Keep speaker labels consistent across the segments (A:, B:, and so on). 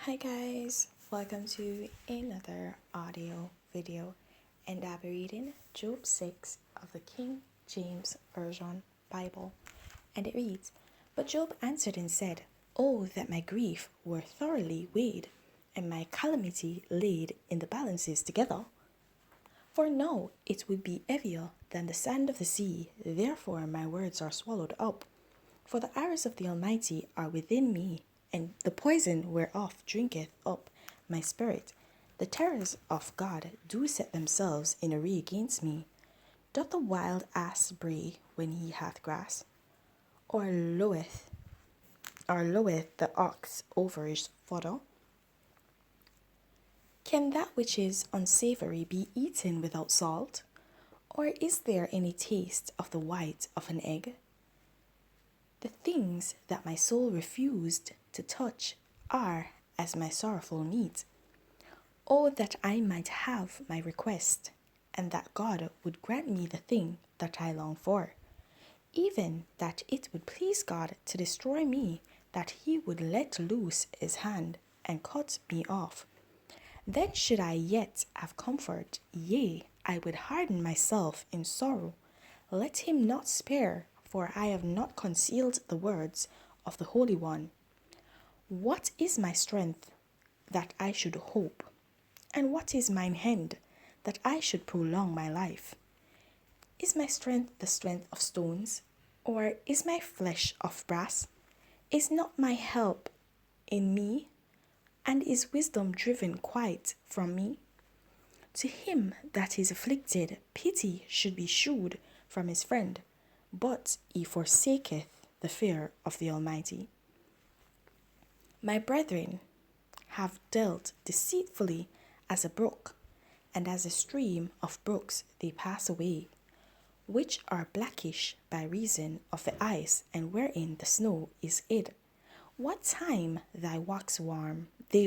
A: Hi guys, welcome to another audio video, and I'll be reading Job 6 of the King James Version Bible. And it reads, "But Job answered and said, Oh, that my grief were thoroughly weighed, and my calamity laid in the balances together. For now it would be heavier than the sand of the sea, therefore my words are swallowed up. For the arrows of the Almighty are within me, and the poison whereof drinketh up my spirit. The terrors of God do set themselves in array against me. Doth the wild ass bray when he hath grass? Or loweth the ox over his fodder? Can that which is unsavory be eaten without salt? Or is there any taste of the white of an egg? The things that my soul refused to touch are as my sorrowful needs. Oh, that I might have my request, and that God would grant me the thing that I long for. Even that it would please God to destroy me, that he would let loose his hand and cut me off. Then should I yet have comfort, yea, I would harden myself in sorrow. Let him not spare, for I have not concealed the words of the Holy One. What is my strength, that I should hope? And what is mine end, that I should prolong my life? Is my strength the strength of stones, or is my flesh of brass? Is not my help in me, and is wisdom driven quite from me? To him that is afflicted, pity should be shewed from his friend, but he forsaketh the fear of the Almighty. My brethren have dealt deceitfully as a brook, and as a stream of brooks they pass away, which are blackish by reason of the ice and wherein the snow is hid. What time they wax warm, they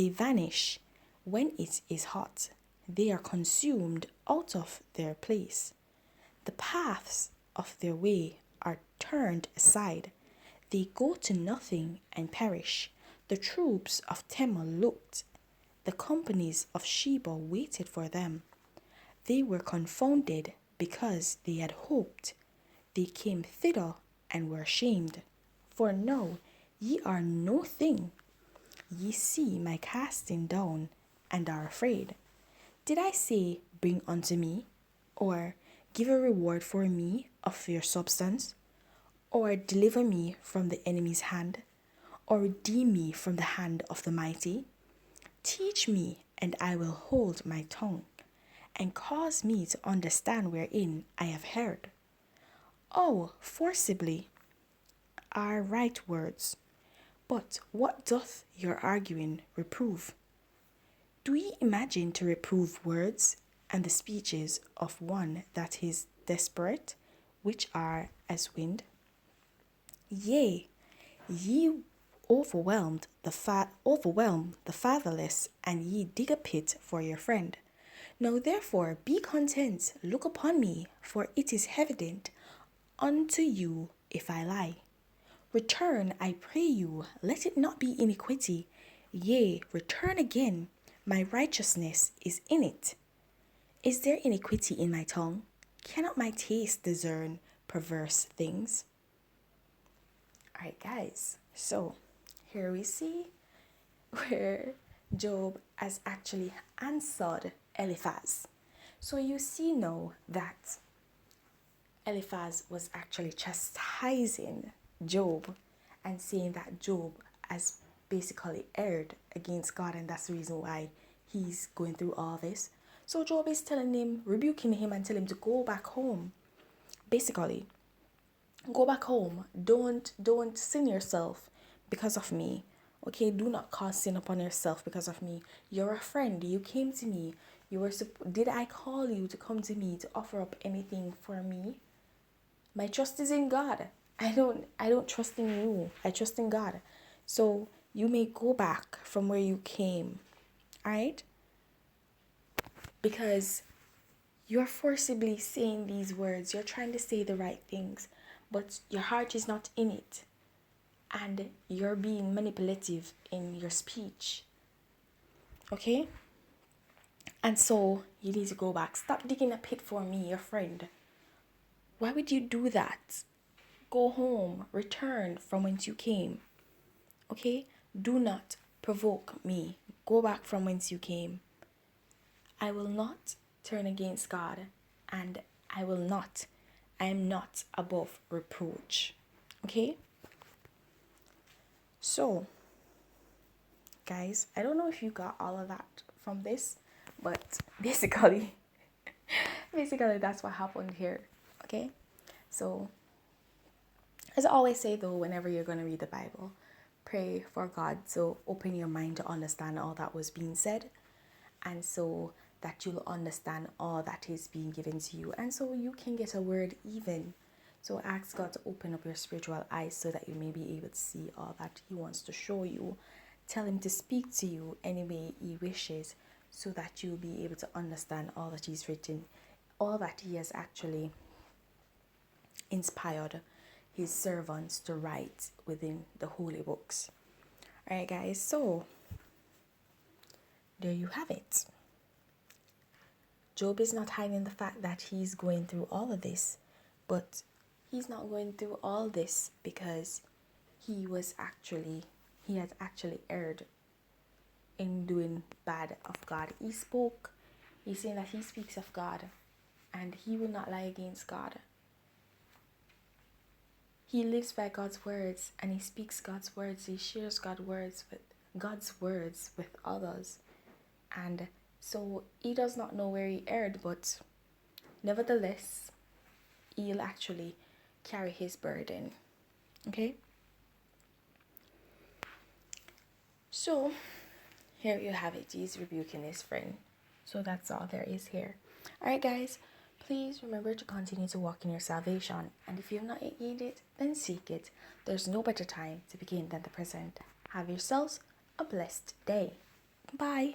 A: vanish. When it is hot, they are consumed out of their place. The paths of their way are turned aside. They go to nothing and perish. The troops of Tema looked. The companies of Sheba waited for them. They were confounded because they had hoped. They came thither and were ashamed. For now ye are no thing. Ye see my casting down and are afraid. Did I say, Bring unto me? Or give a reward for me of your substance? Or deliver me from the enemy's hand? Or redeem me from the hand of the mighty? Teach me, and I will hold my tongue, and cause me to understand wherein I have heard. Oh, forcibly are right words, but what doth your arguing reprove? Do ye imagine to reprove words and the speeches of one that is desperate, which are as wind? Yea, ye overwhelm the fatherless, and ye dig a pit for your friend. Now therefore be content, look upon me, for it is evident unto you if I lie. Return, I pray you, let it not be iniquity. Yea, return again, my righteousness is in it. Is there iniquity in my tongue? Cannot my taste discern perverse things? Alright, guys, so here we see where Job has actually answered Eliphaz. So you see now that Eliphaz was actually chastising Job and saying that Job has basically erred against God, and that's the reason why he's going through all this. So Job is telling him, rebuking him and telling him to go back home. Basically, go back home. Don't sin yourself because of me. Okay, do not cause sin upon yourself because of me. You're a friend. You came to me. Did I call you to come to me to offer up anything for me? My trust is in God. I don't trust in you. I trust in God. So you may go back from where you came. Alright? Because you're forcibly saying these words. You're trying to say the right things, but your heart is not in it. and you're being manipulative in your speech. Okay? And so you need to go back. Stop digging a pit for me, your friend. Why would you do that? Go home, return from whence you came. Okay? Do not provoke me. Go back from whence you came. I will not turn against God, and I am not above reproach. Okay? So, guys, I don't know if you got all of that from this, but basically, that's what happened here. Okay? So, as I always say though, whenever you're going to read the Bible, pray for God to open your mind to understand all that was being said, and so that you'll understand all that is being given to you, and so you can get a word even. So ask God to open up your spiritual eyes so that you may be able to see all that He wants to show you. Tell Him to speak to you any way He wishes, so that you'll be able to understand all that He's written, all that He has actually inspired His servants to write within the holy books. Alright, guys, so there you have it. Job is not hiding the fact that he's going through all of this, but he's not going through all this because he had actually erred in doing bad of God. He's saying that he speaks of God, and he will not lie against God. He lives by God's words, and he speaks God's words. He shares God's words with others. And so he does not know where he erred, but nevertheless, he'll actually carry his burden. Okay? So, here you have it. He's rebuking his friend. So that's all there is here. Alright, guys. Please remember to continue to walk in your salvation. And if you have not yet gained it, then seek it. There's no better time to begin than the present. Have yourselves a blessed day. Bye.